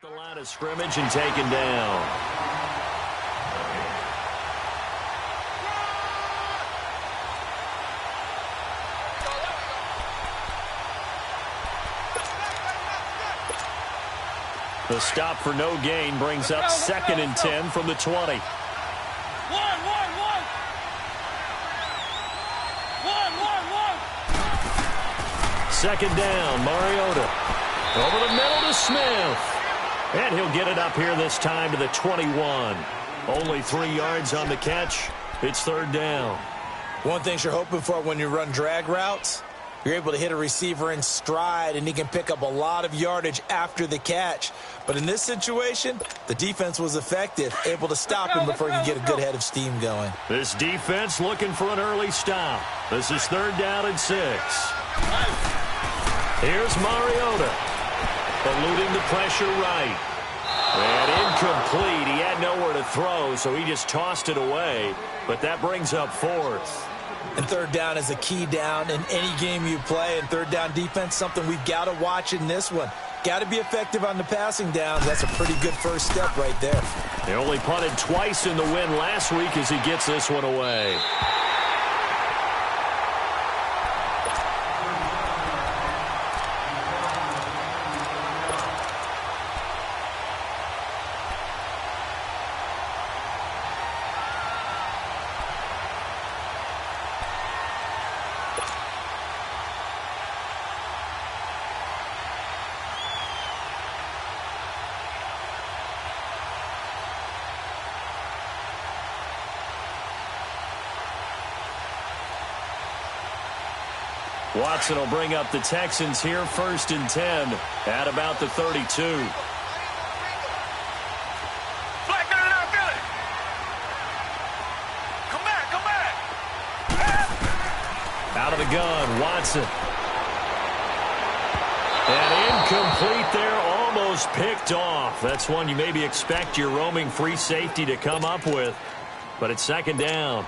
the line of scrimmage and taken down. The stop for no gain brings up 2nd and 10 from the 20. Second down, Mariota. Over the middle to Smith. And he'll get it up here this time to the 21. Only 3 yards on the catch. It's 3rd down. One thing you're hoping for when you run drag routes, you're able to hit a receiver in stride, and he can pick up a lot of yardage after the catch. But in this situation, the defense was effective, able to stop him before he could get a good head of steam going. This defense looking for an early stop. This is 3rd down and 6. Here's Mariota, eluding the pressure right. And incomplete. He had nowhere to throw, so he just tossed it away. But that brings up 4th. And 3rd down is a key down in any game you play. And 3rd down defense, something we've got to watch in this one. Got to be effective on the passing downs. That's a pretty good first step right there. They only punted twice in the win last week as he gets this one away. Watson will bring up the Texans here, 1st and 10 at about the 32. Out of the gun, Watson. And incomplete there, almost picked off. That's one you maybe expect your roaming free safety to come up with, but it's 2nd down.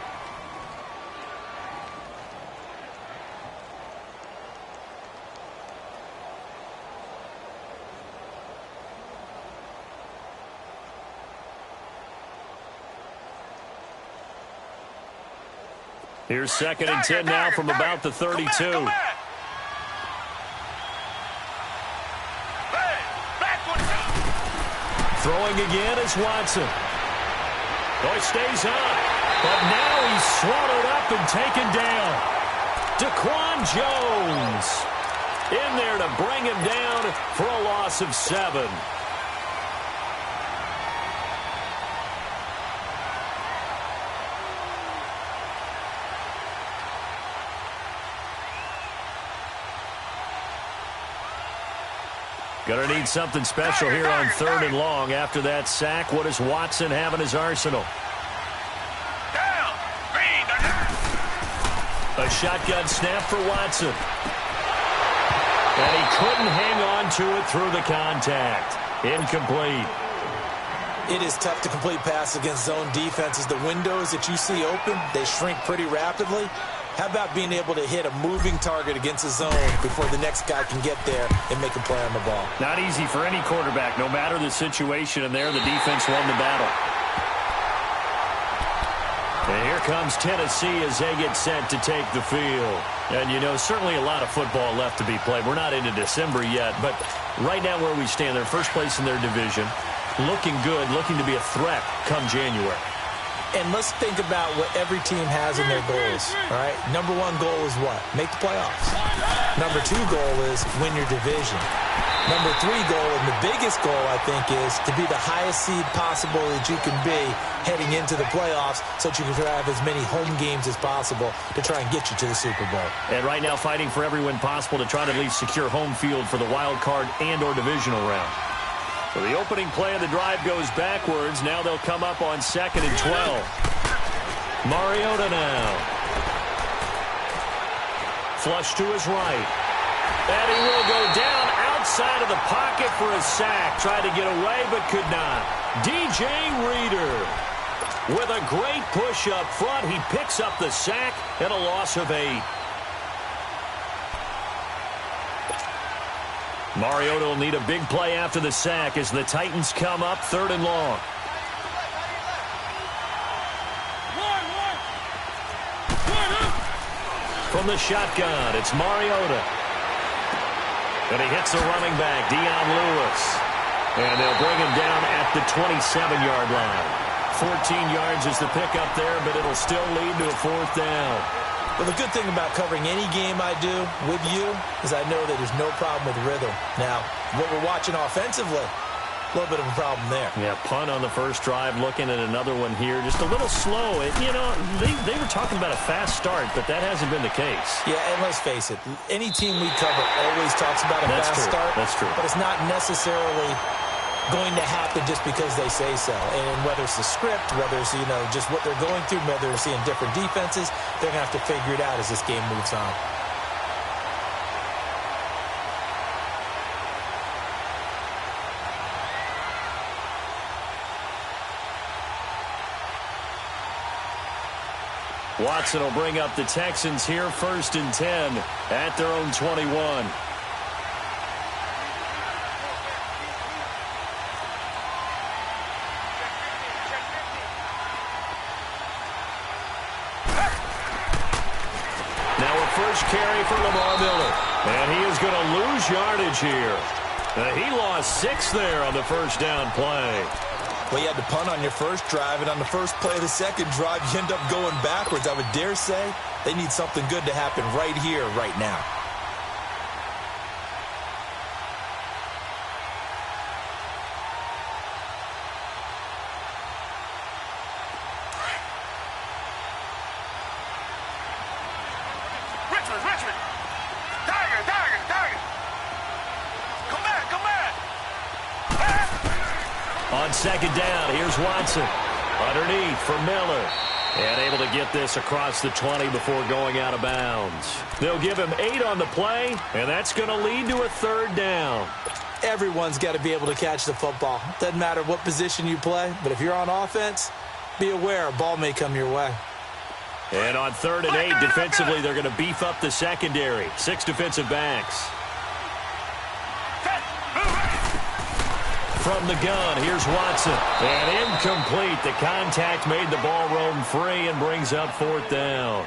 Here's 2nd and 10 now from about the 32. Throwing again is Watson. Oh, he stays up. But now he's swallowed up and taken down. Daquan Jones in there to bring him down for a loss of 7. Going to need something special here on 3rd and long. After that sack, what does Watson have in his arsenal? A shotgun snap for Watson. And he couldn't hang on to it through the contact. Incomplete. It is tough to complete pass against zone defenses. The windows that you see open, they shrink pretty rapidly. How about being able to hit a moving target against a zone before the next guy can get there and make a play on the ball? Not easy for any quarterback, no matter the situation, and there the defense won the battle. And here comes Tennessee as they get set to take the field. And, you know, certainly a lot of football left to be played. We're not into December yet, but right now where we stand, they're first place in their division, looking good, looking to be a threat come January. And let's think about what every team has in their goals, all right? Number 1 goal is what? Make the playoffs. Number 2 goal is win your division. Number 3 goal, and the biggest goal, I think, is to be the highest seed possible that you can be heading into the playoffs so that you can have as many home games as possible to try and get you to the Super Bowl. And right now fighting for every win possible to try to at least secure home field for the wild card and or divisional round. So the opening play of the drive goes backwards. Now they'll come up on 2nd and 12. Mariota now. Flush to his right. And he will go down outside of the pocket for a sack. Tried to get away but could not. DJ Reader with a great push up front. He picks up the sack and a loss of 8. Mariota will need a big play after the sack as the Titans come up 3rd and long. From the shotgun, it's Mariota. And he hits the running back, Dion Lewis. And they'll bring him down at the 27-yard line. 14 yards is the pickup there, but it'll still lead to a 4th down. Well, the good thing about covering any game I do with you is I know that there's no problem with rhythm. Now, what we're watching offensively, a little bit of a problem there. Yeah, punt on the first drive, looking at another one here. Just a little slow. You know, they were talking about a fast start, but that hasn't been the case. Yeah, and let's face it, any team we cover always talks about a fast start. That's true. But it's not necessarily going to happen just because they say so. And whether it's the script, whether it's, you know, just what they're going through, whether they're seeing different defenses, they're going to have to figure it out as this game moves on. Watson will bring up the Texans here 1st and 10 at their own 21. Now a first carry for Lamar Miller. And he is going to lose yardage here. He lost 6 there on the first down play. Well, you had to punt on your first drive, and on the first play of the second drive, you end up going backwards. I would dare say they need something good to happen right here, right now. Richmond. Tiger. Come back. On second down, here's Watson. Underneath for Miller. And able to get this across the 20 before going out of bounds. They'll give him 8 on the play, and that's going to lead to a 3rd down. Everyone's got to be able to catch the football. Doesn't matter what position you play, but if you're on offense, be aware a ball may come your way. And on 3rd and 8, defensively, they're going to beef up the secondary. 6 defensive backs. From the gun, here's Watson. And incomplete. The contact made the ball roam free and brings up 4th down.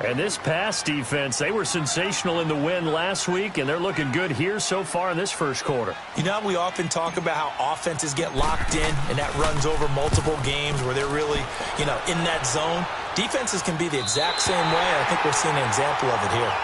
And this pass defense, they were sensational in the win last week, and they're looking good here so far in this first quarter. You know, we often talk about how offenses get locked in, and that runs over multiple games where they're really, you know, in that zone. Defenses can be the exact same way, and I think we're seeing an example of it here.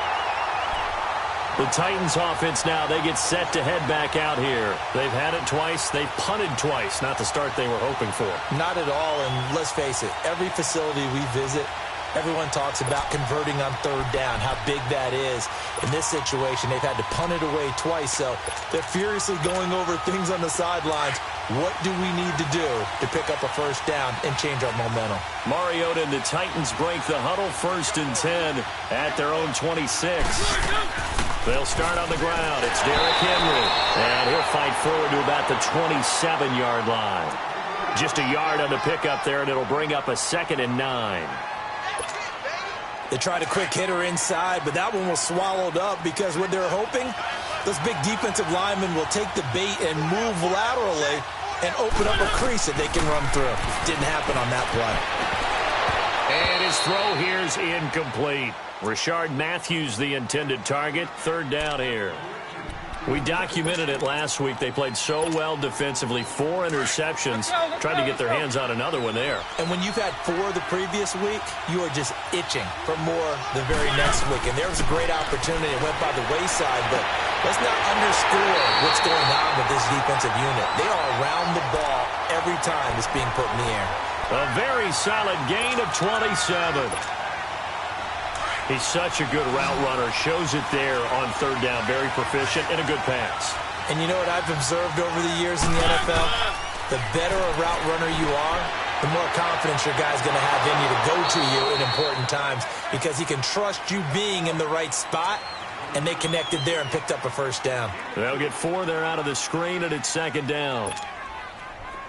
The Titans offense now, they get set to head back out here. They've had it twice. They've punted twice. Not the start they were hoping for. Not at all, and let's face it, every facility we visit, everyone talks about converting on 3rd down, how big that is. In this situation, they've had to punt it away twice, so they're furiously going over things on the sidelines. What do we need to do to pick up a 1st down and change our momentum? Mariota and the Titans break the huddle 1st and 10 at their own 26. They'll start on the ground. It's Derrick Henry. And he'll fight forward to about the 27-yard line. Just a yard on the pickup there, and it'll bring up a 2nd and 9. They tried a quick hitter inside, but that one was swallowed up because what they're hoping, those big defensive linemen will take the bait and move laterally and open up a crease that they can run through. Didn't happen on that play. And his throw here's incomplete. Rashard Matthews, the intended target. 3rd down here. We documented it last week. They played so well defensively. 4 interceptions. Tried to get their hands on another one there. And when you've had 4 the previous week, you are just itching for more the very next week. And there was a great opportunity. It went by the wayside, but let's not underscore what's going on with this defensive unit. They are around the ball every time it's being put in the air. A very solid gain of 27. He's such a good route runner. Shows it there on 3rd down. Very proficient and a good pass. And you know what I've observed over the years in the NFL? The better a route runner you are, the more confidence your guy's going to have in you to go to you in important times because he can trust you being in the right spot, and they connected there and picked up a 1st down. They'll get 4 there out of the screen, and it's 2nd down.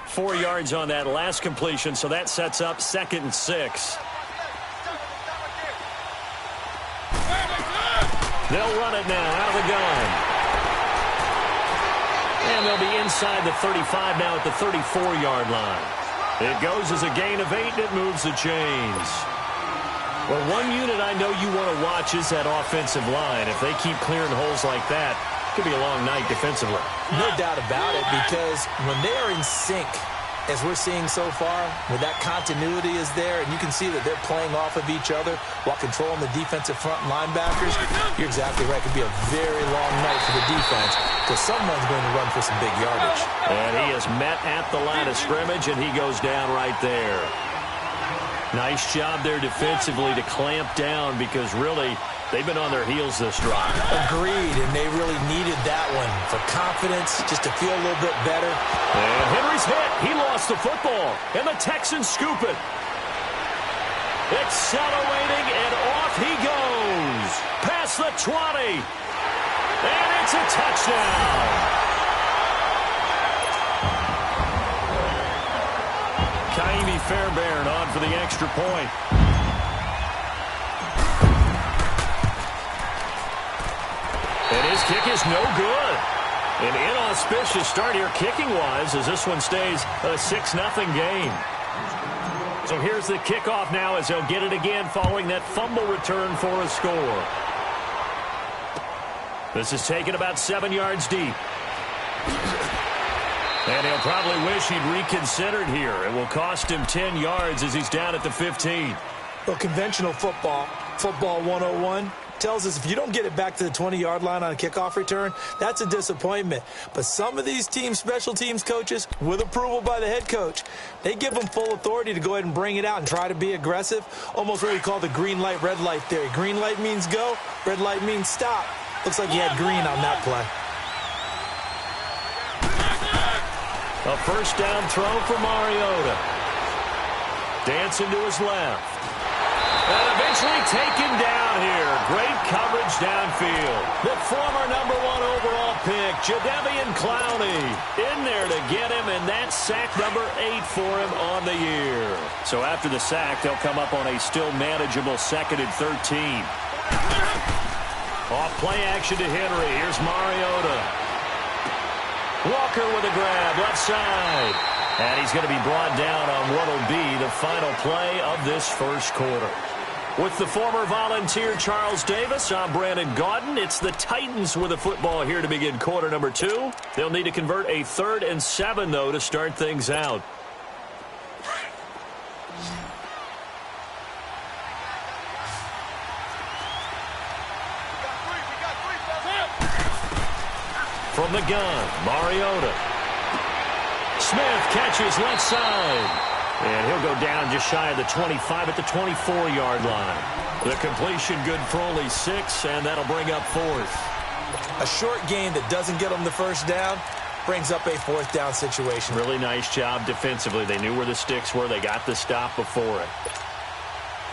4 yards on that last completion, so that sets up 2nd and 6. They'll run it now out of the gun. And they'll be inside the 35 now at the 34-yard line. It goes as a gain of 8, and it moves the chains. Well, one unit I know you want to watch is that offensive line. If they keep clearing holes like that, it could be a long night defensively. No doubt about it, because when they are in sync, as we're seeing so far, where that continuity is there, and you can see that they're playing off of each other while controlling the defensive front linebackers, you're exactly right. It could be a very long night for the defense because someone's going to run for some big yardage. And he is met at the line of scrimmage, and he goes down right there. Nice job there defensively to clamp down because really they've been on their heels this drive. Agreed, and they really needed that one for confidence, just to feel a little bit better. And Henry's hit. He lost the football, and the Texans scoop it. Accelerating, and off he goes. Past the 20. And it's a touchdown. Kaimi Fairbairn on for the extra point. And his kick is no good. An inauspicious start here kicking-wise as this one stays a 6-0 game. So here's the kickoff now as they'll get it again following that fumble return for a score. This is taken about 7 yards deep. And he'll probably wish he'd reconsidered here. It will cost him 10 yards as he's down at the 15. Well, conventional football 101, tells us if you don't get it back to the 20-yard line on a kickoff return, that's a disappointment. But some of these teams, special teams coaches, with approval by the head coach, they give them full authority to go ahead and bring it out and try to be aggressive, almost what we call the green light, red light theory. Green light means go, red light means stop. Looks like he had green on that play. A first down throw for Mariota. Dancing to his left. And eventually taken down here. Great coverage downfield. The former #1 overall pick, Jadeveon Clowney, in there to get him, and that's sack number 8 for him on the year. So after the sack, they'll come up on a still manageable 2nd and 13. Off play action to Henry. Here's Mariota. Walker with a grab, left side. And he's going to be brought down on what will be the final play of this first quarter. With the former Volunteer Charles Davis, I'm Brandon Gaudin. It's the Titans with the football here to begin quarter number 2. They'll need to convert a 3rd and 7, though, to start things out. From the gun, Mariota. Smith catches left side. And he'll go down just shy of the 25 at the 24-yard line. The completion good for only 6, and that'll bring up 4th. A short gain that doesn't get them the first down brings up a 4th down situation. Really nice job defensively. They knew where the sticks were. They got the stop before it.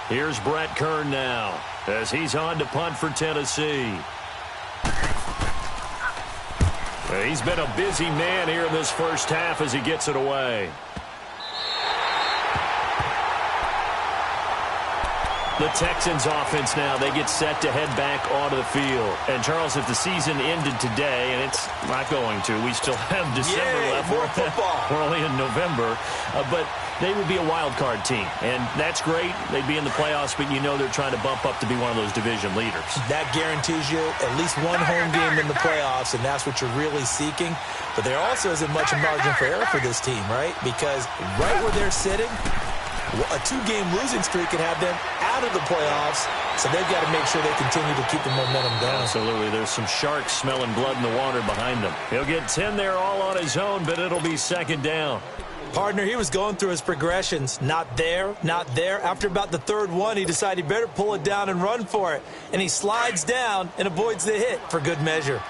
Here's Brett Kern now as he's on to punt for Tennessee. He's been a busy man here in this first half as he gets it away. The Texans offense now, they get set to head back onto the field. And, Charles, if the season ended today, and it's not going to, we still have December left. More football. We're only in November. But they would be a wild card team. And that's great. They'd be in the playoffs, but you know they're trying to bump up to be one of those division leaders. That guarantees you at least one home game in the playoffs, and that's what you're really seeking. But there also isn't much margin for error for this team, right? Because right where they're sitting, a 2-game losing streak can have them out of the playoffs, so they've got to make sure they continue to keep the momentum going. Absolutely. There's some sharks smelling blood in the water behind them. He'll get 10 there all on his own, but it'll be 2nd down. Partner, he was going through his progressions. Not there, not there. After about the 3rd one, he decided he better pull it down and run for it. And he slides down and avoids the hit for good measure.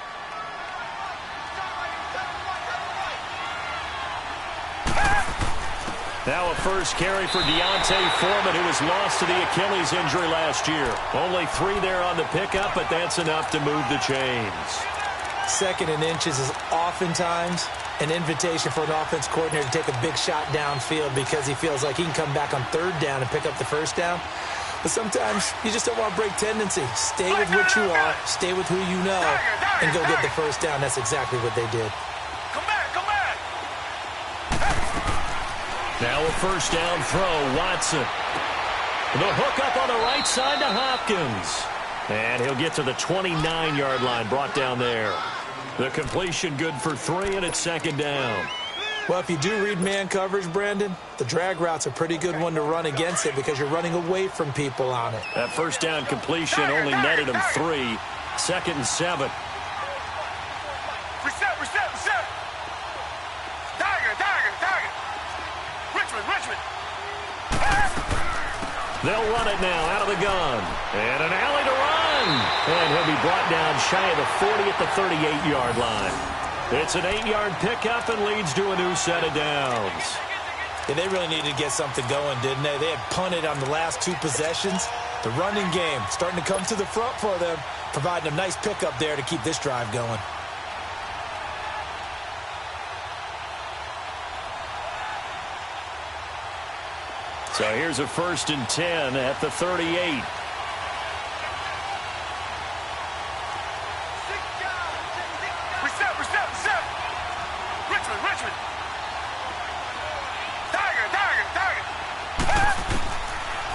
Now a first carry for Deontay Foreman, who was lost to the Achilles injury last year. Only 3 there on the pickup, but that's enough to move the chains. 2nd and inches is oftentimes an invitation for an offense coordinator to take a big shot downfield because he feels like he can come back on 3rd down and pick up the 1st down. But sometimes you just don't want to break tendency. Stay with what you are, stay with who you know, and go get the 1st down. That's exactly what they did. Come back. Now a first down throw, Watson. The hook up on the right side to Hopkins. And he'll get to the 29-yard line, brought down there. The completion good for 3, and it's second down. Well, if you do read man coverage, Brandon, the drag route's a pretty good one to run against it because you're running away from people on it. That first down completion only netted him 3. Second and 7. Reset. Tiger. Richmond. They'll run it now out of the gun. And an alley to run. And he'll be brought down shy of the 40 at the 38-yard line. It's an 8-yard pickup and leads to a new set of downs. Yeah, they really needed to get something going, didn't they? They had punted on the last 2 possessions. The running game starting to come to the front for them, providing a nice pickup there to keep this drive going. So here's a first and 10 at the 38. Reset. Richmond. Tiger.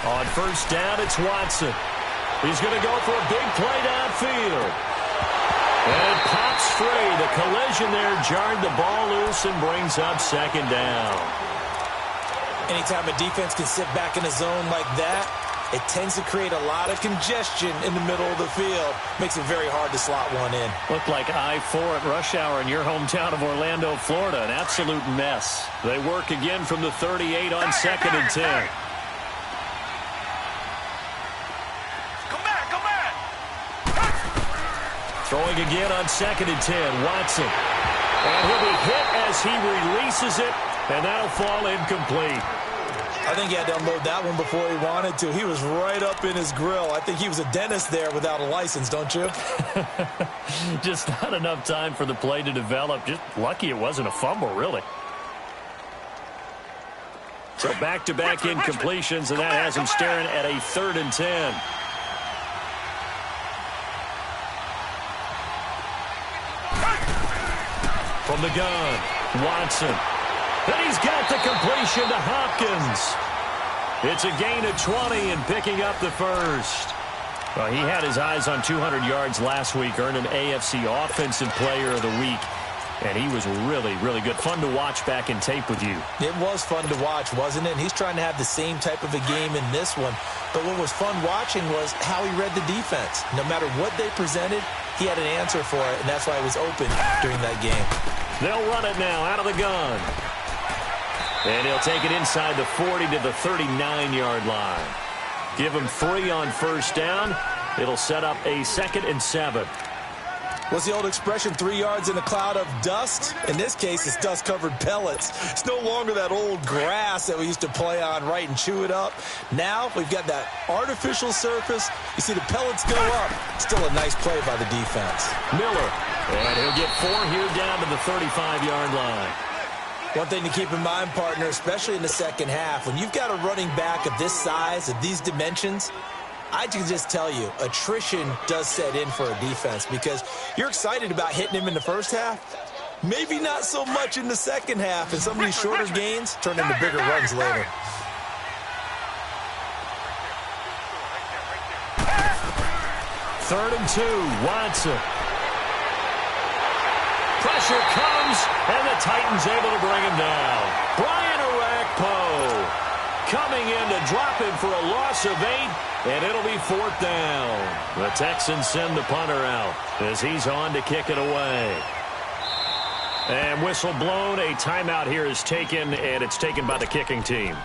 On first down, it's Watson. He's going to go for a big play downfield. And pops free. The collision there jarred the ball loose and brings up second down. Anytime a defense can sit back in a zone like that, it tends to create a lot of congestion in the middle of the field. Makes it very hard to slot one in. Looked like I-4 at rush hour in your hometown of Orlando, Florida. An absolute mess. They work again from the 38 on second and 10. Come back. Throwing again on second and 10, Watson. And he'll be hit as he releases it, and that'll fall incomplete. I think he had to unload that one before he wanted to. He was right up in his grill. I think he was a dentist there without a license, don't you? Just not enough time for the play to develop. Just lucky it wasn't a fumble, really. So back-to-back incompletions, and that has him staring at a 3rd and 10. From the gun, Watson. And he's got the completion to Hopkins. It's a gain of 20 and picking up the first. Well, he had his eyes on 200 yards last week, earned an AFC Offensive Player of the Week. And he was really, really good. Fun to watch back in tape with you. It was fun to watch, wasn't it? And he's trying to have the same type of a game in this one. But what was fun watching was how he read the defense. No matter what they presented, he had an answer for it, and that's why he was open during that game. They'll run it now out of the gun. And he'll take it inside the 40 to the 39-yard line. Give him 3 on first down. It'll set up a 2nd and 7. What's the old expression, 3 yards in a cloud of dust? In this case, it's dust-covered pellets. It's no longer that old grass that we used to play on, right, and chew it up. Now we've got that artificial surface. You see the pellets go up. Still a nice play by the defense. Miller. And he'll get 4 here down to the 35-yard line. One thing to keep in mind, partner, especially in the second half, when you've got a running back of this size, of these dimensions, I can just tell you, attrition does set in for a defense because you're excited about hitting him in the first half. Maybe not so much in the second half, and some of these shorter gains turn into bigger runs later. Third and 2, Watson. Pressure comes, and the Titans able to bring him down. Brian Orakpo coming in to drop him for a loss of 8, and it'll be 4th down. The Texans send the punter out as he's on to kick it away. And whistle blown, a timeout here is taken, and it's taken by the kicking team.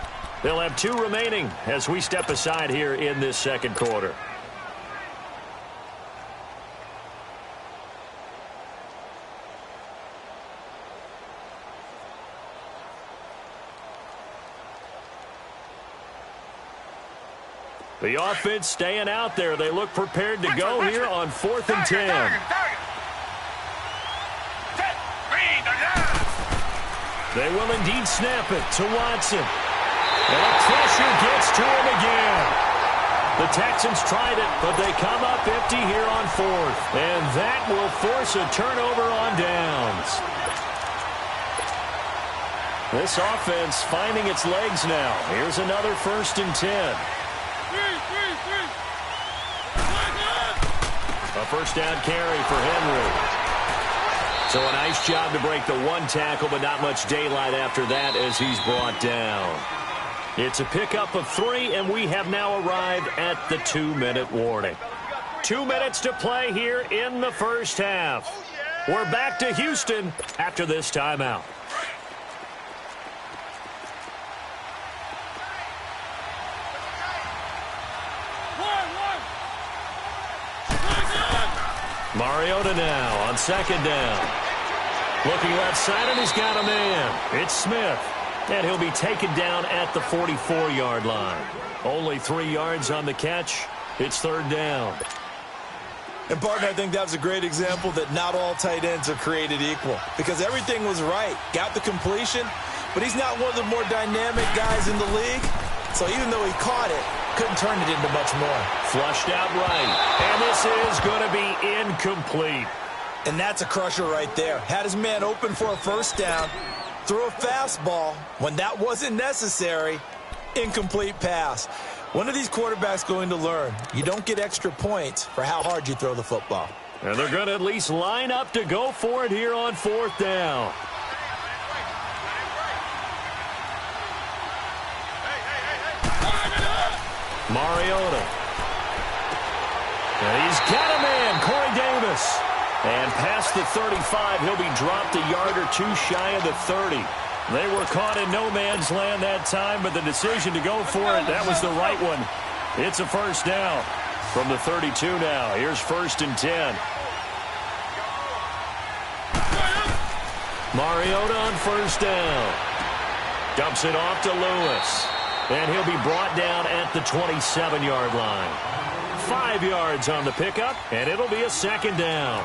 They'll have 2 remaining as we step aside here in this second quarter. The offense staying out there. They look prepared to go here on 4th and 10. They will indeed snap it to Watson. And pressure gets to him again. The Texans tried it, but they come up empty here on 4th. And that will force a turnover on downs. This offense finding its legs now. Here's another 1st and 10. A first down carry for Henry. So a nice job to break the one tackle, but not much daylight after that as he's brought down. It's a pickup of 3, and we have now arrived at the 2-minute warning. 2 minutes to play here in the first half. We're back to Houston after this timeout. Mariota now on 2nd down. Looking left side, and he's got a man. It's Smith. And he'll be taken down at the 44-yard line. Only 3 yards on the catch. It's 3rd down. And, partner, I think that was a great example that not all tight ends are created equal. Because everything was right. Got the completion, but he's not one of the more dynamic guys in the league. So even though he caught it, couldn't turn it into much more. Flushed out right. And this is going to be incomplete. And that's a crusher right there. Had his man open for a first down, threw a fastball when that wasn't necessary. Incomplete pass. When are these quarterbacks going to learn? You don't get extra points for how hard you throw the football. And they're going to at least line up to go for it here on 4th down. Mariota. And he's got a man, Corey Davis. And past the 35, he'll be dropped a yard or 2 shy of the 30. They were caught in no man's land that time, but the decision to go for it, that was the right one. It's a first down from the 32 now. Here's 1st and 10. Mariota on 1st down. Dumps it off to Lewis. And he'll be brought down at the 27-yard line. 5 yards on the pickup, and it'll be a 2nd down.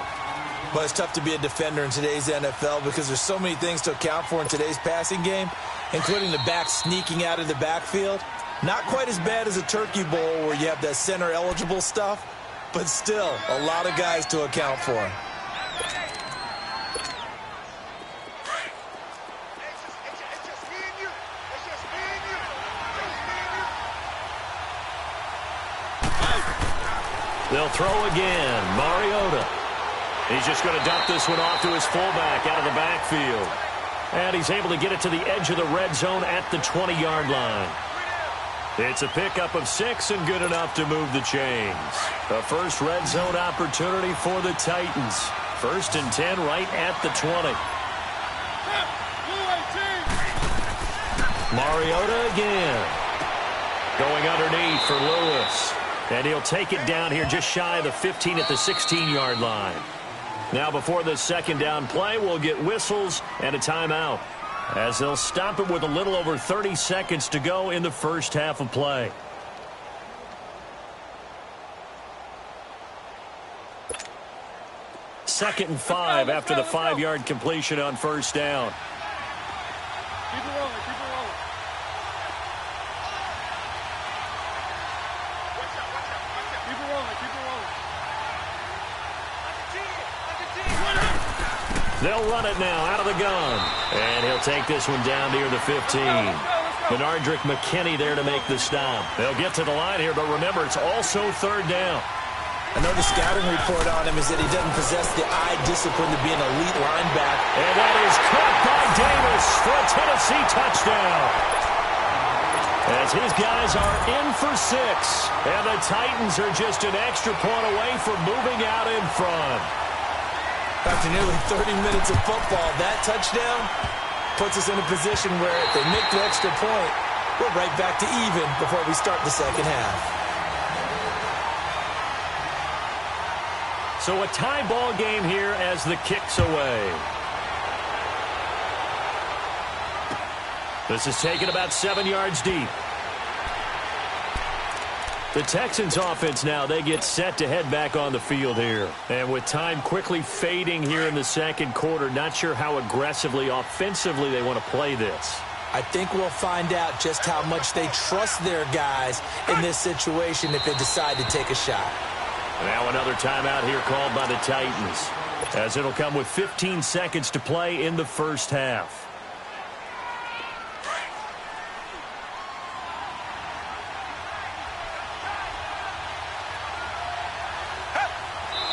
But it's tough to be a defender in today's NFL because there's so many things to account for in today's passing game, including the back sneaking out of the backfield. Not quite as bad as a turkey bowl where you have that center-eligible stuff, but still a lot of guys to account for. They'll throw again. Mariota. He's just going to dump this one off to his fullback out of the backfield. And he's able to get it to the edge of the red zone at the 20-yard line. It's a pickup of 6 and good enough to move the chains. A first red zone opportunity for the Titans. 1st and 10 right at the 20. Mariota again. Going underneath for Lewis. And he'll take it down here just shy of the 15 at the 16-yard line. Now before the 2nd down play, we'll get whistles and a timeout, as they'll stop it with a little over 30 seconds to go in the first half of play. Second and 5 after the 5-yard completion on 1st down. Keep it rolling, keep it rolling. Keep it rolling, keep it rolling. They'll run it now out of the gun. And he'll take this one down near the 15. Benardrick McKinney there to make the stop. They'll get to the line here, but remember, it's also 3rd down. I know the scouting report on him is that he doesn't possess the eye discipline to be an elite linebacker. And that is caught by Davis for a Tennessee touchdown. As his guys are in for 6. And the Titans are just an extra point away from moving out in front. After nearly 30 minutes of football, that touchdown puts us in a position where if they make the extra point, we're right back to even before we start the second half. So a tie ball game here as the kick's away. This is taken about 7 yards deep. The Texans offense now, they get set to head back on the field here. And with time quickly fading here in the second quarter, not sure how aggressively, offensively they want to play this. I think we'll find out just how much they trust their guys in this situation if they decide to take a shot. Now another timeout here called by the Titans, as it'll come with 15 seconds to play in the first half.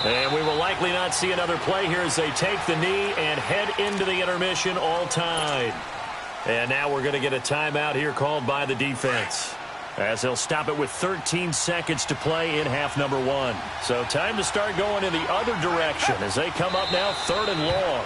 And we will likely not see another play here as they take the knee and head into the intermission all tied. And now we're going to get a timeout here called by the defense, as they'll stop it with 13 seconds to play in half number 1. So time to start going in the other direction as they come up now 3rd and long.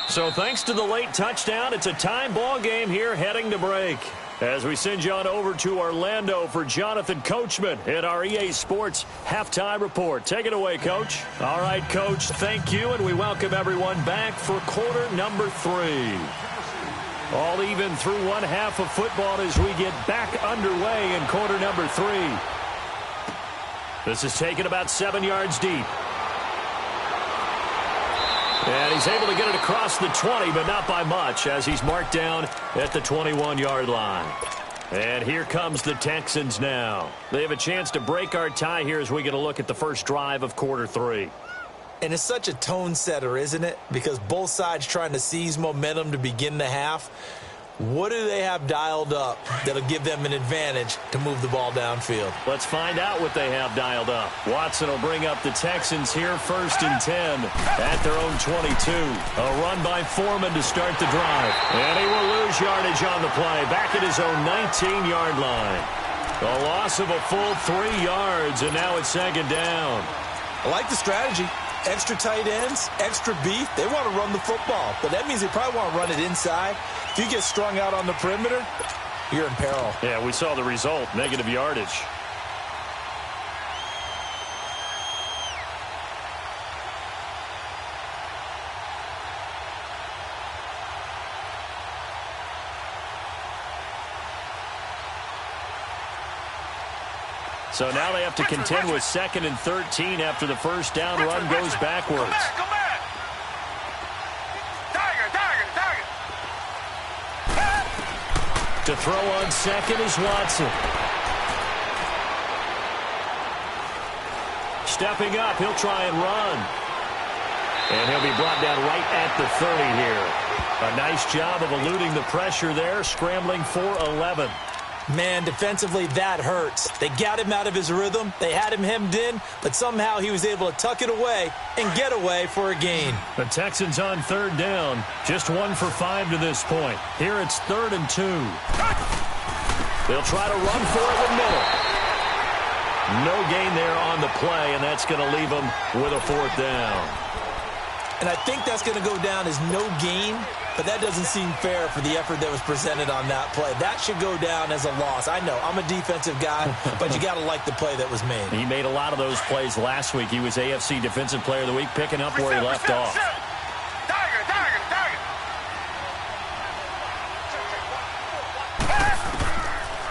So thanks to the late touchdown, it's a time ball game here heading to break. As we send you on over to Orlando for Jonathan Coachman in our EA Sports Halftime Report. Take it away, Coach. All right, Coach, thank you, and we welcome everyone back for quarter number 3. All even through one half of football as we get back underway in quarter number 3. This is taken about 7 yards deep. And he's able to get it across the 20, but not by much, as he's marked down at the 21-yard line. And here comes the Texans now. They have a chance to break our tie here as we get a look at the first drive of quarter 3. And it's such a tone setter, isn't it? Because both sides trying to seize momentum to begin the half. What do they have dialed up that'll give them an advantage to move the ball downfield? Let's find out what they have dialed up. Watson will bring up the Texans here 1st and 10 at their own 22. A run by Foreman to start the drive. And he will lose yardage on the play back at his own 19-yard line. A loss of a full 3 yards, and now it's 2nd down. I like the strategy. Extra tight ends, extra beef. They want to run the football, but that means they probably want to run it inside. If you get strung out on the perimeter, you're in peril. Yeah, we saw the result, negative yardage. So now they have to contend with 2nd and 13 after the first down run goes backwards. Come back. Tiger. To throw on second is Watson. Stepping up, he'll try and run. And he'll be brought down right at the 30 here. A nice job of eluding the pressure there, scrambling for 11. Man, defensively, that hurts. They got him out of his rhythm. They had him hemmed in, but somehow he was able to tuck it away and get away for a gain. The Texans on 3rd down. Just 1 for 5 to this point. Here it's 3rd and 2. They'll try to run for it in the middle. No gain there on the play, and that's going to leave them with a 4th down. And I think that's going to go down as no gain, but that doesn't seem fair for the effort that was presented on that play. That should go down as a loss. I know, I'm a defensive guy, but you got to like the play that was made. He made a lot of those plays last week. He was AFC Defensive Player of the Week, picking up where he left off. Tiger.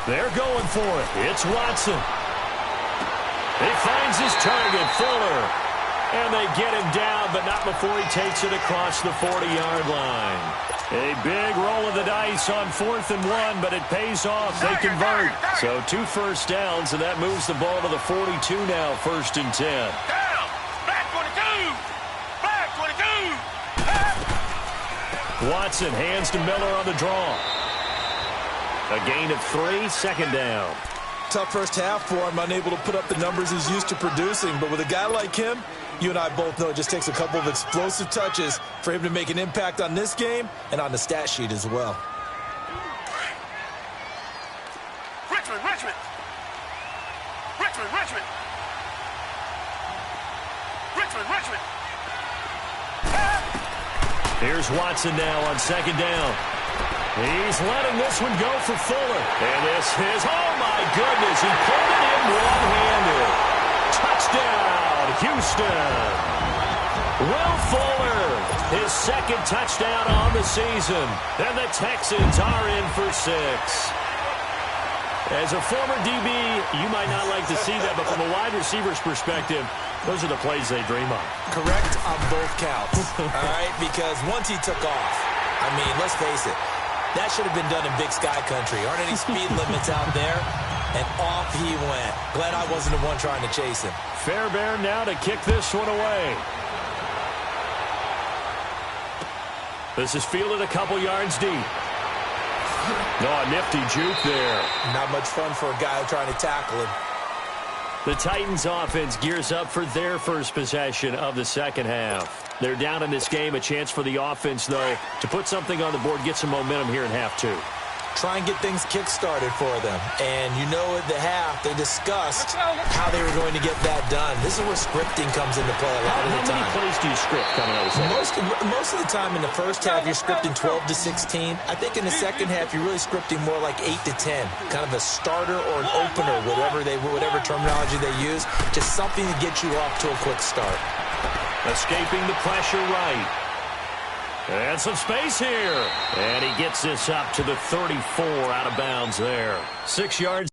They're going for it. It's Watson. He finds his target, Fuller. And they get him down, but not before he takes it across the 40-yard line. A big roll of the dice on 4th and 1, but it pays off. They convert. So 2 first downs, and that moves the ball to the 42 now, 1st and 10. Down. Back 22. Watson hands to Miller on the draw. A gain of 3, 2nd down. Tough first half for him, unable to put up the numbers he's used to producing. But with a guy like him, you and I both know it just takes a couple of explosive touches for him to make an impact on this game and on the stat sheet as well. Richmond. Here's Watson now on 2nd down. He's letting this one go for Fuller. And this is, oh my goodness, he pulled it in one-handed. Touchdown, Houston. Will Fuller, his 2nd touchdown on the season. And the Texans are in for 6. As a former DB, you might not like to see that, but from a wide receiver's perspective, those are the plays they dream of. Correct on both counts, all right? Because once he took off, I mean, let's face it, that should have been done in Big Sky Country. Aren't any speed limits out there? And off he went. Glad I wasn't the one trying to chase him. Fairbairn now to kick this one away. This is fielded a couple yards deep. Oh, a nifty juke there. Not much fun for a guy trying to tackle him. The Titans offense gears up for their first possession of the second half. They're down in this game. A chance for the offense, though, to put something on the board, get some momentum here in half two. Try and get things kick-started for them. And you know at the half, they discussed how they were going to get that done. This is where scripting comes into play a lot of the time. How many plays do you script coming out of the second? Most of the time in the first half, you're scripting 12 to 16. I think in the second half, you're really scripting more like 8 to 10. Kind of a starter or an opener, whatever terminology they use. Just something to get you off to a quick start. Escaping the pressure right. And some space here. And he gets this up to the 34 out of bounds there. 6 yards.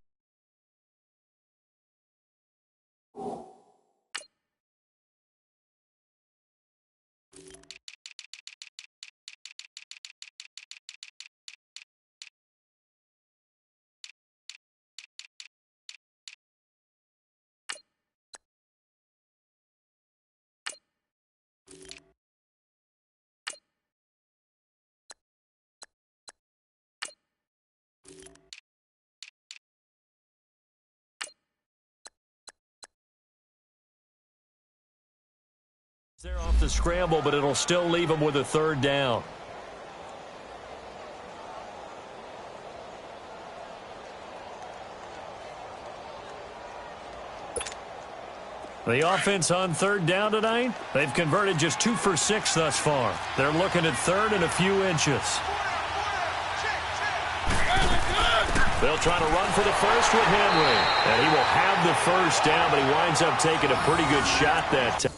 They're off the scramble, but it'll still leave them with a third down. The offense on third down tonight, they've converted just 2 for 6 thus far. They're looking at third and a few inches. They'll try to run for the first with Henry. And he will have the first down, but he winds up taking a pretty good shot that time.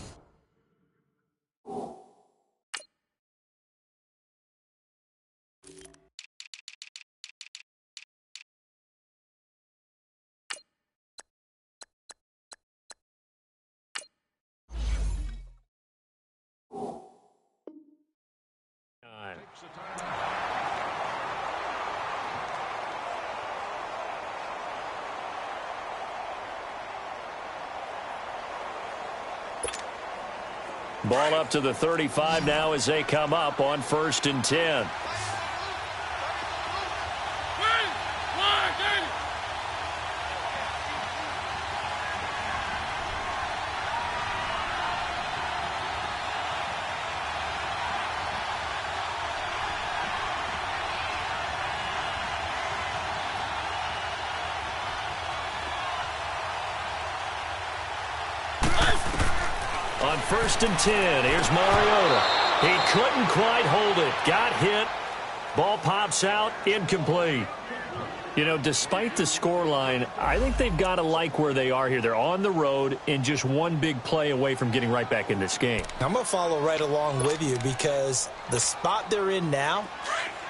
Ball up to the 35 now as they come up on 1st and 10. On 1st and 10, here's Mariota. He couldn't quite hold it. Got hit. Ball pops out. Incomplete. You know, despite the scoreline, I think they've got to like where they are here. They're on the road and just one big play away from getting right back in this game. I'm going to follow right along with you because the spot they're in now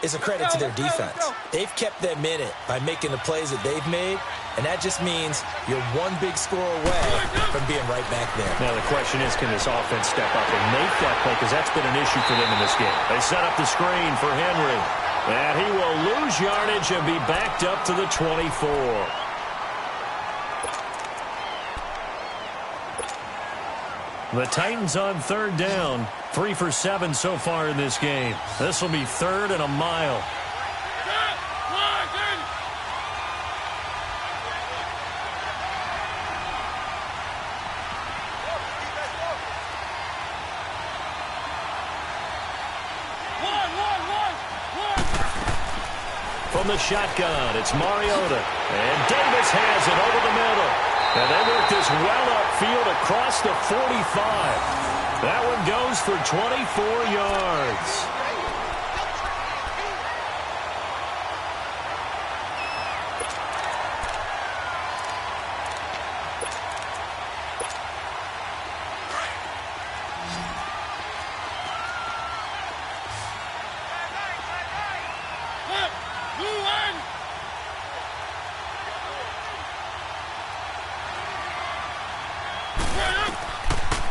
is a credit to their defense. They've kept them in it by making the plays that they've made, and that just means you're one big score away from being right back there. Now the question is, can this offense step up and make that play? Because that's been an issue for them in this game. They set up the screen for Henry. And he will lose yardage and be backed up to the 24. The Titans on third down. 3 for 7 so far in this game. This will be 3rd and a mile. From the shotgun, it's Mariota. And Davis has it over the middle. And they work this well upfield across the 45. That one goes for 24 yards.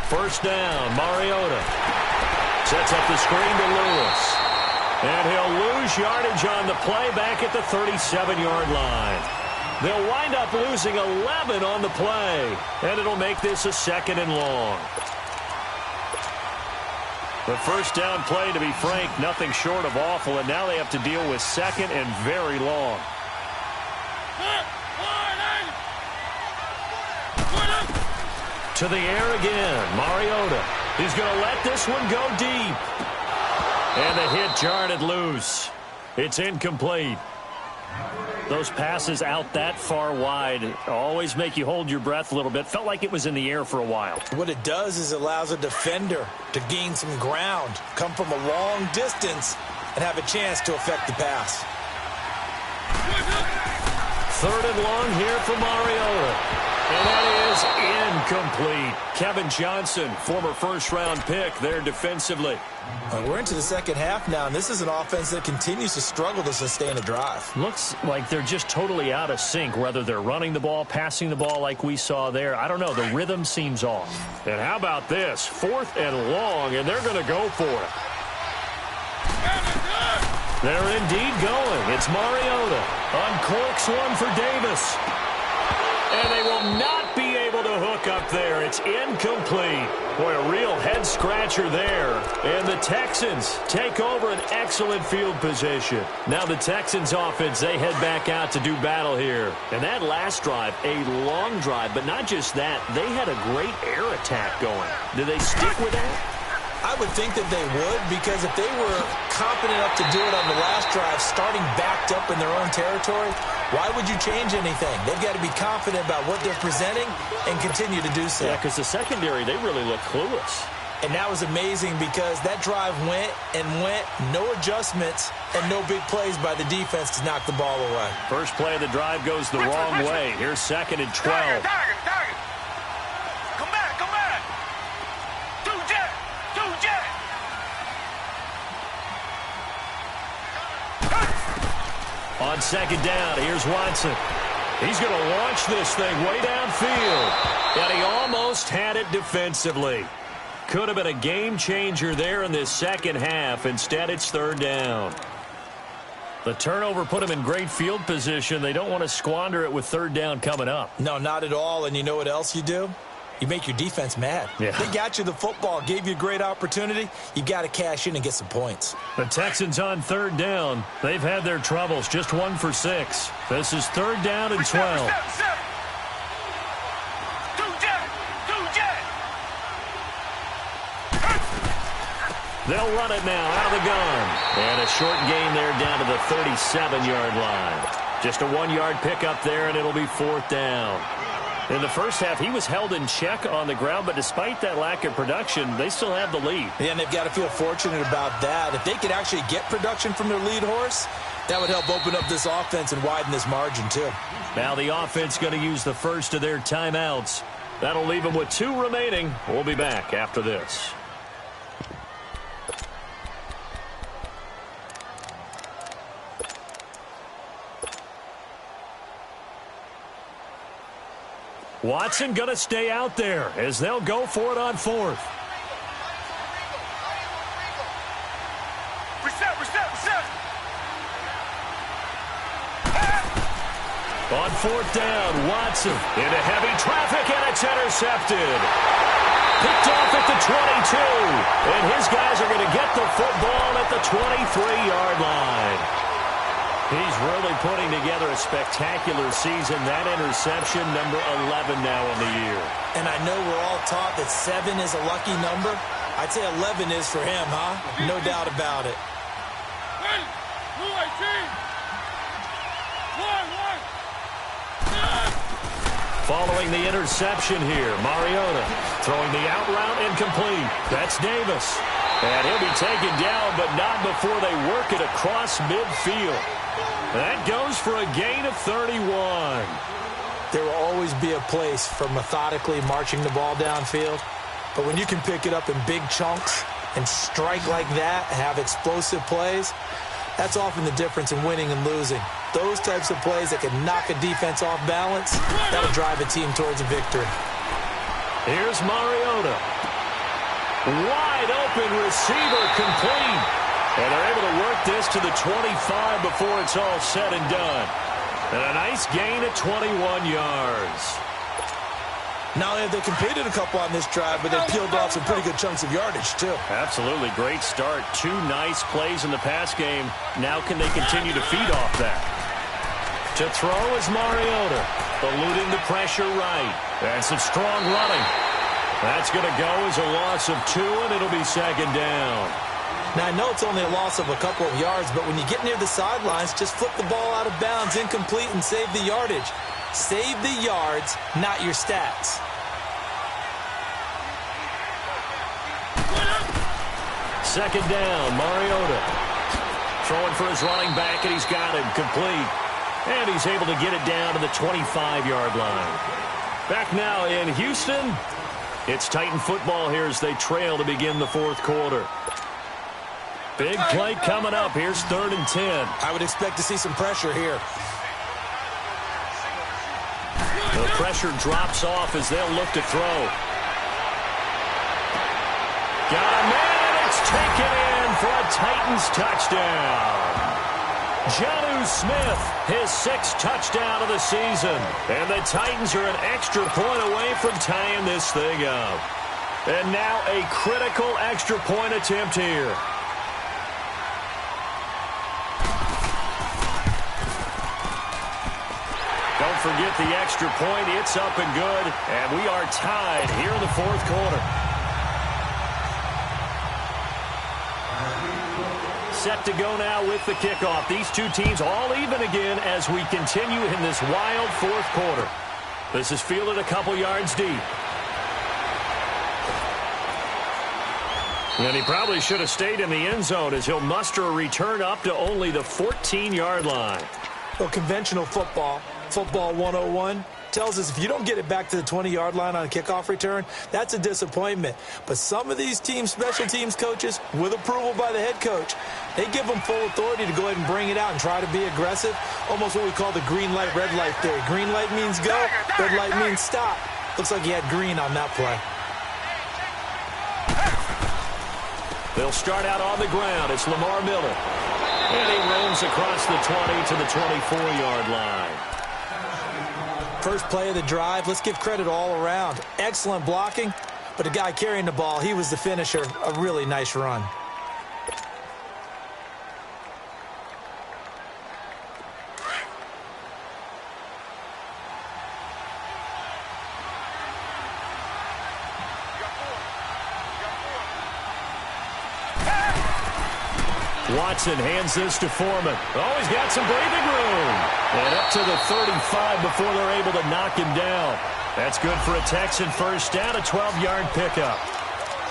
First down, Mariota sets up the screen to Lewis. And he'll lose yardage on the play back at the 37-yard line. They'll wind up losing 11 on the play. And it'll make this a 2nd and long. The first down play, to be frank, nothing short of awful, and now they have to deal with second and very long. To the air again, Mariota. He's going to let this one go deep. And the hit jarred it loose. It's incomplete. Those passes out that far wide always make you hold your breath a little bit. Felt like it was in the air for a while. What it does is it allows a defender to gain some ground, come from a long distance, and have a chance to affect the pass. Third and long here for Mariota. And that is incomplete. Kevin Johnson, former first-round pick there defensively. We're into the second half now, and this is an offense that continues to struggle to sustain a drive. Looks like they're just totally out of sync, whether they're running the ball, passing the ball like we saw there. I don't know. The rhythm seems off. And how about this? 4th and long, and they're going to go for it. They're indeed going. It's Mariota. Uncorks one for Davis. And they will not be able to hook up there. It's incomplete. Boy, a real head-scratcher there. And the Texans take over an excellent field position. Now the Texans offense, they head back out to do battle here. And that last drive, a long drive, but not just that. They had a great air attack going. Do they stick with that? I would think that they would, because if they were competent enough to do it on the last drive, starting backed up in their own territory, why would you change anything? They've got to be confident about what they're presenting and continue to do so. Yeah, because the secondary, they really look clueless. And that was amazing because that drive went and went, no adjustments, and no big plays by the defense to knock the ball away. First play of the drive goes the wrong way. Here's 2nd and 12. Target. Come back. Two jet. On 2nd down, here's Watson. He's going to launch this thing way downfield. And he almost had it defensively. Could have been a game changer there in this second half. Instead, it's 3rd down. The turnover put him in great field position. They don't want to squander it with 3rd down coming up. No, not at all. And you know what else you do? You make your defense mad. Yeah. They got you the football, gave you a great opportunity. You got to cash in and get some points. The Texans on 3rd down. They've had their troubles, just 1 for 6. This is 3rd down and 12. They'll run it now out of the gun. And a short gain there down to the 37-yard line. Just a 1-yard pickup there, and it'll be 4th down. In the first half, he was held in check on the ground, but despite that lack of production, they still have the lead. Yeah, and they've got to feel fortunate about that. If they could actually get production from their lead horse, that would help open up this offense and widen this margin, too. Now the offense going to use the first of their timeouts. That'll leave them with 2 remaining. We'll be back after this. Watson going to stay out there as they'll go for it on 4th. Reset. On 4th down, Watson into heavy traffic, and it's intercepted. Picked off at the 22, and his guys are going to get the football at the 23-yard line. He's really putting together a spectacular season. That interception, number 11 now on the year. And I know we're all taught that 7 is a lucky number. I'd say 11 is for him, huh? No doubt about it. Following the interception here, Mariota throwing the out route incomplete. That's Davis. And he'll be taken down, but not before they work it across midfield. That goes for a gain of 31. There will always be a place for methodically marching the ball downfield. But when you can pick it up in big chunks and strike like that, have explosive plays, that's often the difference in winning and losing. Those types of plays that can knock a defense off balance, that'll drive a team towards a victory. Here's Mariota. Wide open receiver complete. And they're able to work this to the 25 before it's all said and done. And a nice gain at 21 yards. Not only have they completed a couple on this drive, but they peeled off some pretty good chunks of yardage, too. Absolutely. Great start. 2 nice plays in the pass game. Now can they continue to feed off that? To throw is Mariota, eluding the pressure right. And some strong running. That's going to go as a loss of 2, and it'll be second down. Now, I know it's only a loss of a couple of yards, but when you get near the sidelines, just flip the ball out of bounds, incomplete, and save the yardage. Save the yards, not your stats. Second down, Mariota. Throwing for his running back, and he's got him complete. And he's able to get it down to the 25-yard line. Back now in Houston. It's Titan football here as they trail to begin the fourth quarter. Big play coming up. Here's 3rd and 10. I would expect to see some pressure here. The pressure drops off as they'll look to throw. Got a man. It's taken in for a Titans touchdown. Jonnu Smith, his 6th touchdown of the season. And the Titans are an extra point away from tying this thing up. And now a critical extra point attempt here. Don't forget the extra point. It's up and good. And we are tied here in the fourth quarter. Set to go now with the kickoff. These two teams all even again as we continue in this wild fourth quarter. This is fielded a couple yards deep. And he probably should have stayed in the end zone as he'll muster a return up to only the 14-yard line. Well, conventional football 101, tells us if you don't get it back to the 20-yard line on a kickoff return, that's a disappointment. But some of these teams, special teams coaches, with approval by the head coach, they give them full authority to go ahead and bring it out and try to be aggressive, almost what we call the green light, red light theory. Green light means go, red light means stop. Looks like he had green on that play. They'll start out on the ground. It's Lamar Miller. And he roams across the 20 to the 24-yard line. First play of the drive, let's give credit all around. Excellent blocking, but the guy carrying the ball, he was the finisher. A really nice run. Watson hands this to Foreman. Oh, he's got some breathing room. And up to the 35 before they're able to knock him down. That's good for a Texan first down, a 12-yard pickup.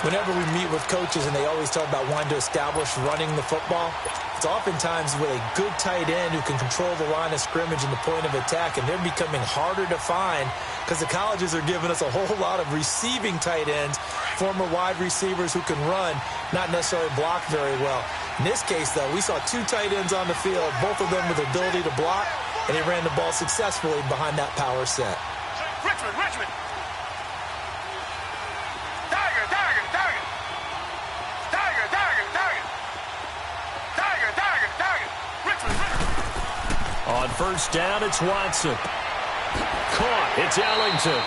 Whenever we meet with coaches and they always talk about wanting to establish running the football, it's oftentimes with a good tight end who can control the line of scrimmage and the point of attack, and they're becoming harder to find because the colleges are giving us a whole lot of receiving tight ends, former wide receivers who can run, not necessarily block very well. In this case, though, we saw 2 tight ends on the field, both of them with the ability to block, and they ran the ball successfully behind that power set. Richmond. On first down, it's Watson. Caught. It's Ellington.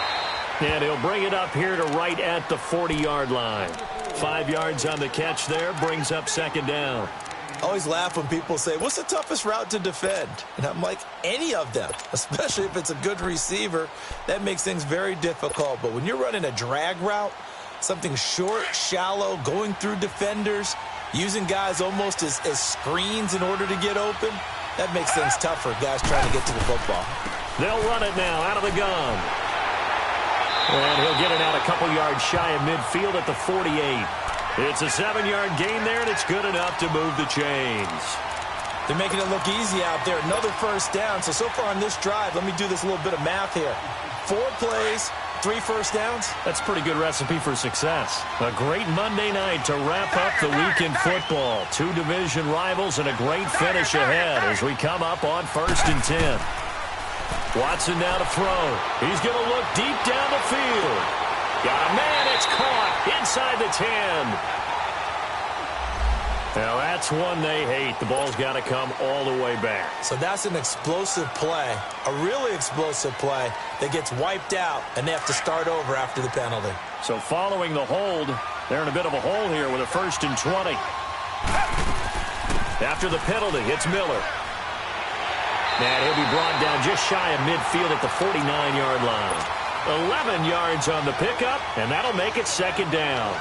And he'll bring it up here to right at the 40-yard line. 5 yards on the catch there, brings up second down. I always laugh when people say, what's the toughest route to defend? And I'm like, any of them, especially if it's a good receiver. That makes things very difficult. But when you're running a drag route, something short, shallow, going through defenders, using guys almost as screens in order to get open, that makes things tough for guys trying to get to the football. They'll run it now out of the gun. And he'll get it out a couple yards shy of midfield at the 48. It's a 7-yard gain there, and it's good enough to move the chains. They're making it look easy out there. Another first down. So far on this drive, let me do this little bit of math here. 4 plays, 3 first downs. That's a pretty good recipe for success. A great Monday night to wrap up the week in football. 2 division rivals and a great finish ahead as we come up on 1st and 10. Watson now to throw. He's going to look deep down the field. Got a man. It's caught inside the 10. Now, that's one they hate. The ball's got to come all the way back. So that's an explosive play, a really explosive play that gets wiped out, and they have to start over after the penalty. So following the hold, they're in a bit of a hole here with a 1st and 20. After the penalty, it's Miller. And he'll be brought down just shy of midfield at the 49-yard line. 11 yards on the pickup, and that'll make it 2nd down.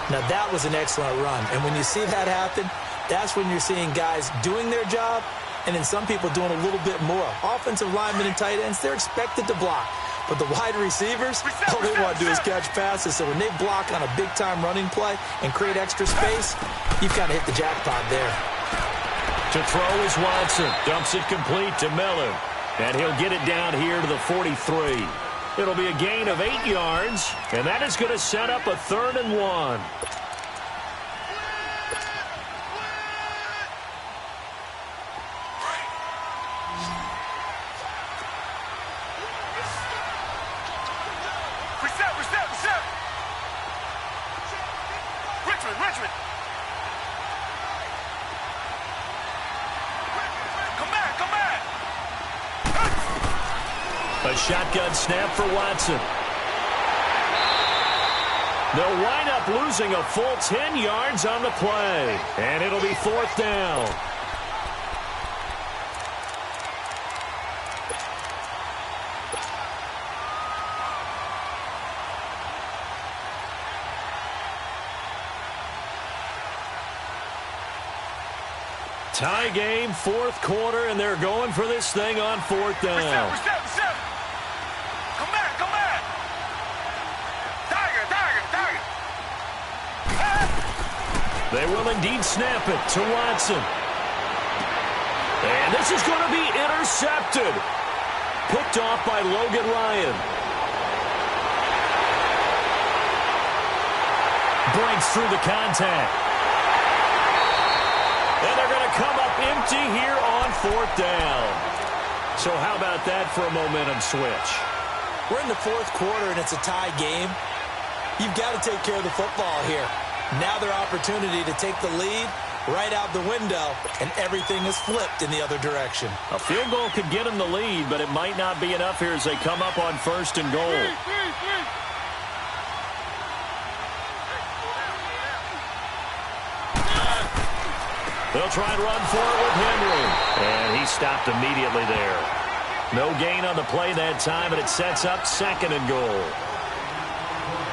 Now, that was an excellent run. And when you see that happen, that's when you're seeing guys doing their job and then some people doing a little bit more. Offensive linemen and tight ends, they're expected to block. But the wide receivers, all they want to do is catch passes. So when they block on a big-time running play and create extra space, you've got to hit the jackpot there. To throw is Watson. Dumps it complete to Miller. And he'll get it down here to the 43. It'll be a gain of 8 yards, and that is going to set up a 3rd and 1. Reset. Richmond. Come back. A shotgun snap for Watson. They'll wind up losing a full 10 yards on the play, and it'll be 4th down. Tie game, 4th quarter, and they're going for this thing on 4th down. Reset. Come back. Tiger. They will indeed snap it to Watson. And this is going to be intercepted. Picked off by Logan Ryan. Breaks through the contact. And they're going to come up empty here on 4th down. So how about that for a momentum switch? We're in the 4th quarter, and it's a tie game. You've got to take care of the football here. Now their opportunity to take the lead right out the window, and everything is flipped in the other direction. A field goal could get them the lead, but it might not be enough here as they come up on 1st and goal. They'll try and run for it with Henry. And he stopped immediately there. No gain on the play that time, and it sets up 2nd and goal.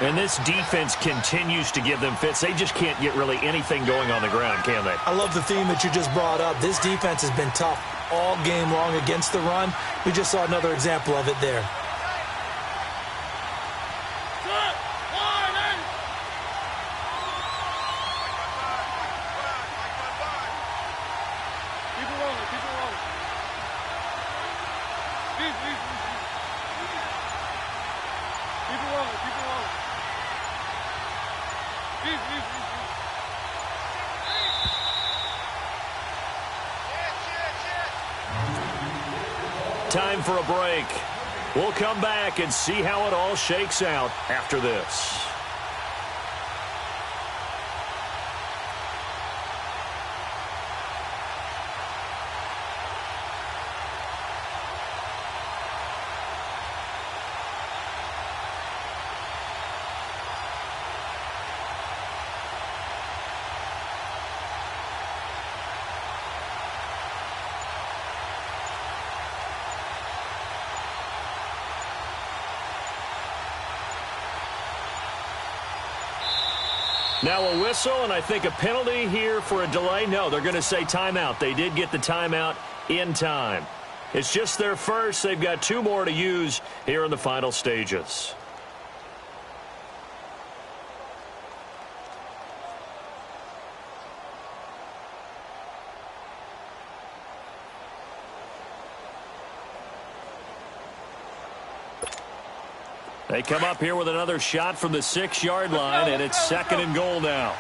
And this defense continues to give them fits. They just can't get really anything going on the ground, can they? I love the theme that you just brought up. This defense has been tough all game long against the run. We just saw another example of it there. Time for a break. We'll come back and see how it all shakes out after this. Now a whistle, and I think a penalty here for a delay. No, they're going to say timeout. They did get the timeout in time. It's just their first. They've got 2 more to use here in the final stages. They come up here with another shot from the 6-yard line, and it's 2nd and goal now.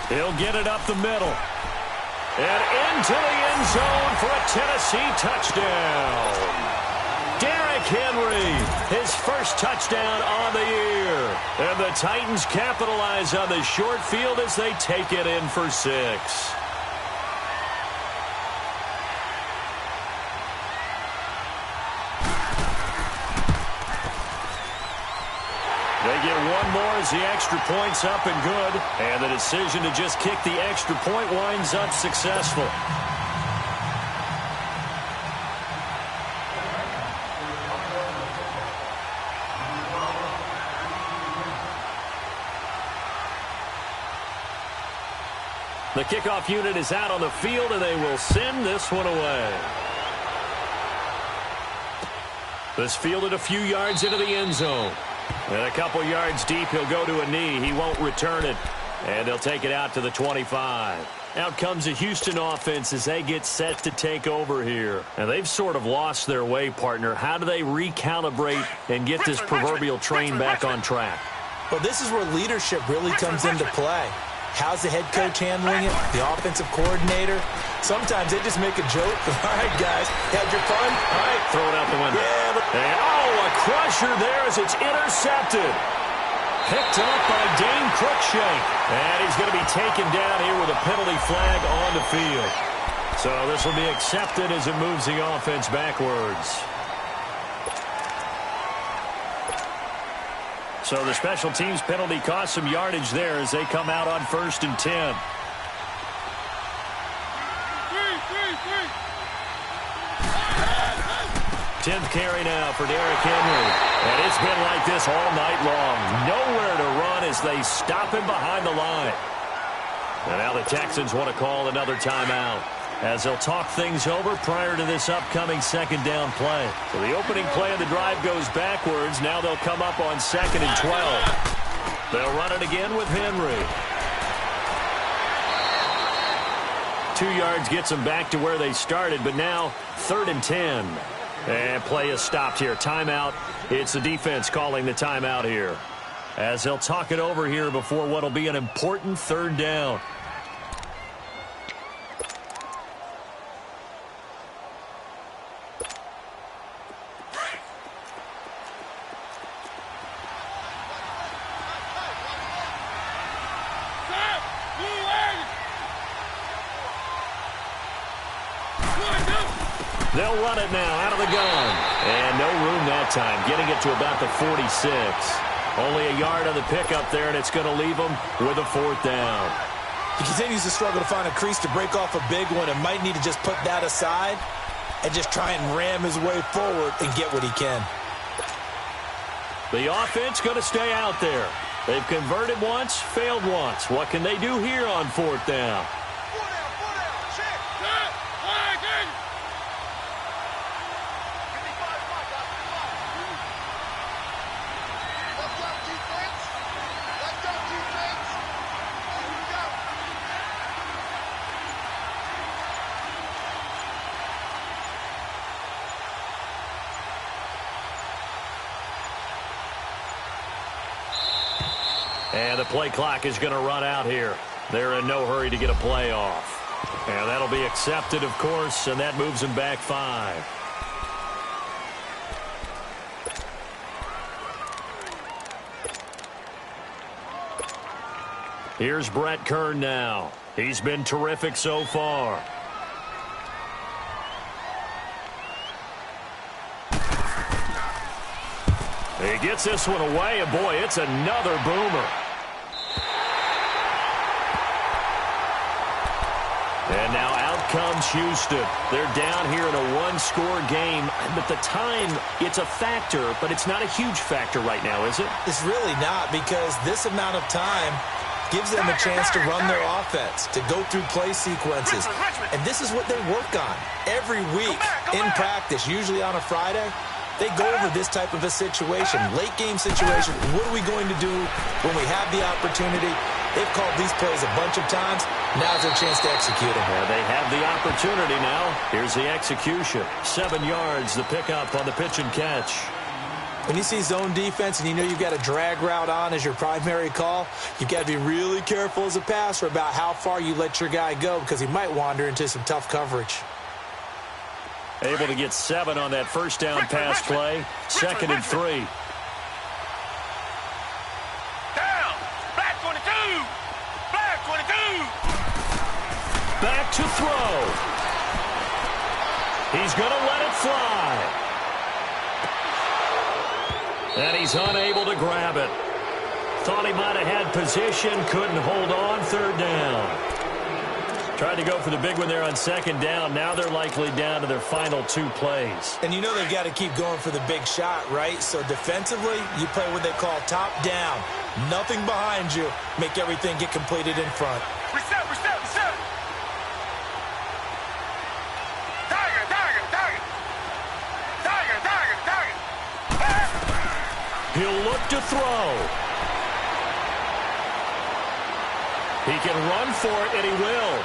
He'll get it up the middle. And into the end zone for a Tennessee touchdown. Derrick Henry, his first touchdown on the year. And the Titans capitalize on the short field as they take it in for 6. They get one more as the extra point's up and good. And the decision to just kick the extra point winds up successful. The kickoff unit is out on the field, and they will send this one away. This fielded a few yards into the end zone. And a couple yards deep, he'll go to a knee. He won't return it. And they'll take it out to the 25. Out comes the Houston offense as they get set to take over here. And they've sort of lost their way, partner. How do they recalibrate and get this proverbial train back on track? Well, this is where leadership really comes into play. How's the head coach handling it? The offensive coordinator? Sometimes they just make a joke. All right, guys, had your fun? All right, throw it out the window. Yeah, but and, a crusher there as it's intercepted. Picked up by Dane Cruikshank. And he's going to be taken down here with a penalty flag on the field. So this will be accepted as it moves the offense backwards. So the special teams penalty cost some yardage there as they come out on 1st and 10. 10th carry now for Derrick Henry. And it's been like this all night long. Nowhere to run as they stop him behind the line. And now the Texans want to call another timeout as they'll talk things over prior to this upcoming 2nd down play. So the opening play of the drive goes backwards. Now they'll come up on 2nd and 12. They'll run it again with Henry. 2 yards gets them back to where they started, but now 3rd and 10. And play is stopped here. Timeout. It's the defense calling the timeout here as they'll talk it over here before what will be an important 3rd down. They'll run it now out of the gun. And no room that time, getting it to about the 46. Only a yard on the pickup there, and it's going to leave them with a 4th down. He continues to struggle to find a crease to break off a big one and might need to just put that aside and just try and ram his way forward and get what he can. The offense going to stay out there. They've converted once, failed once. What can they do here on 4th down? And the play clock is going to run out here. They're in no hurry to get a play off. And that'll be accepted, of course, and that moves them back 5. Here's Brett Kern now. He's been terrific so far. He gets this one away, and boy, it's another boomer. And now out comes Houston. They're down here in a one-score game. But the time, it's a factor, but it's not a huge factor right now, is it? It's really not, because this amount of time gives them a chance to run their offense, to go through play sequences. And this is what they work on every week in practice, usually on a Friday. They go over this type of a situation, late game situation. What are we going to do when we have the opportunity? They've called these plays a bunch of times. Now's their chance to execute them. Yeah, they have the opportunity now. Here's the execution. 7 yards, the pickup on the pitch and catch. When you see zone defense and you know you've got a drag route on as your primary call, you've got to be really careful as a passer about how far you let your guy go because he might wander into some tough coverage. Able to get 7 on that first down pass play. 2nd and 3. Down. Black 22. Black 22. Back to throw. He's going to let it fly. And he's unable to grab it. Thought he might have had position, couldn't hold on. 3rd down. Tried to go for the big one there on 2nd down. Now they're likely down to their final 2 plays. And you know they've got to keep going for the big shot, right? So defensively, you play what they call top down. Nothing behind you. Make everything get completed in front. Reset, reset, reset. Tiger, tiger, tiger. Tiger, tiger, tiger. He'll look to throw. He can run for it, and he will.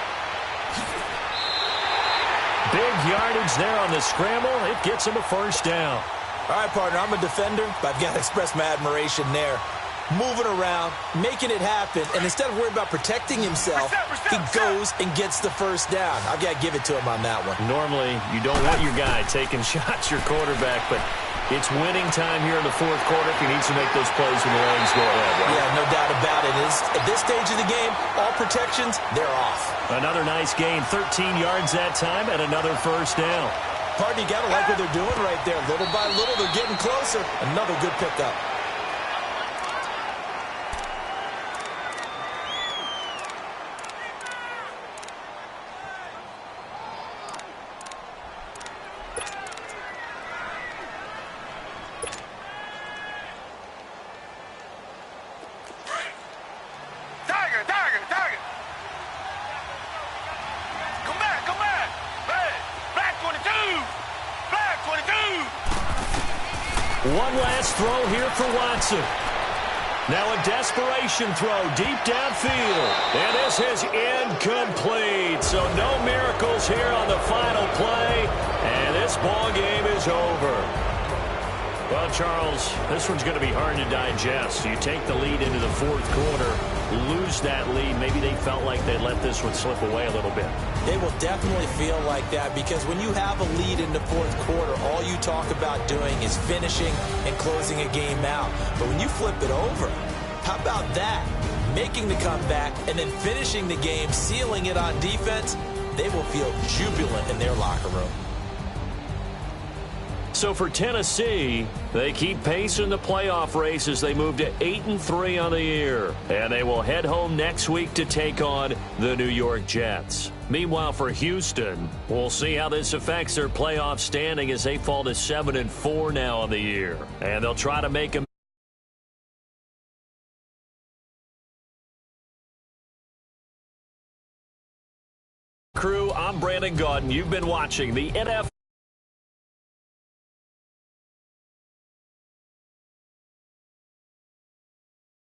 Big yardage there on the scramble. It gets him a 1st down. All right, partner, I'm a defender, but I've got to express my admiration there. Moving around, making it happen, and instead of worrying about protecting himself, he goes and gets the 1st down. I've got to give it to him on that one. Normally, you don't want your guy taking shots, your quarterback, but it's winning time here in the 4th quarter if he needs to make those plays when the Lions go ahead, right? Yeah, no doubt about it. At this stage of the game, all protections, they're off. Another nice gain, 13 yards that time, and another 1st down. Partner, you got to like what they're doing right there. Little by little, they're getting closer. Another good pickup. Tiger, tiger, tiger. Come back, come back. Hey, Black 22. Black 22. One last throw here for Watson. Now a desperation throw deep downfield. And this is incomplete. So no miracles here on the final play. And this ball game is over. Well, Charles, this one's going to be hard to digest. You take the lead into the 4th quarter, lose that lead. Maybe they felt like they let this one slip away a little bit. They will definitely feel like that because when you have a lead in the 4th quarter, all you talk about doing is finishing and closing a game out. But when you flip it over, how about that? Making the comeback and then finishing the game, sealing it on defense, they will feel jubilant in their locker room. So for Tennessee, they keep pace in the playoff race as they move to 8-3 on the year. And they will head home next week to take on the New York Jets. Meanwhile, for Houston, we'll see how this affects their playoff standing as they fall to 7-4 now on the year. And they'll try to make them. Crew, I'm Brandon Gaudin. You've been watching the NFL.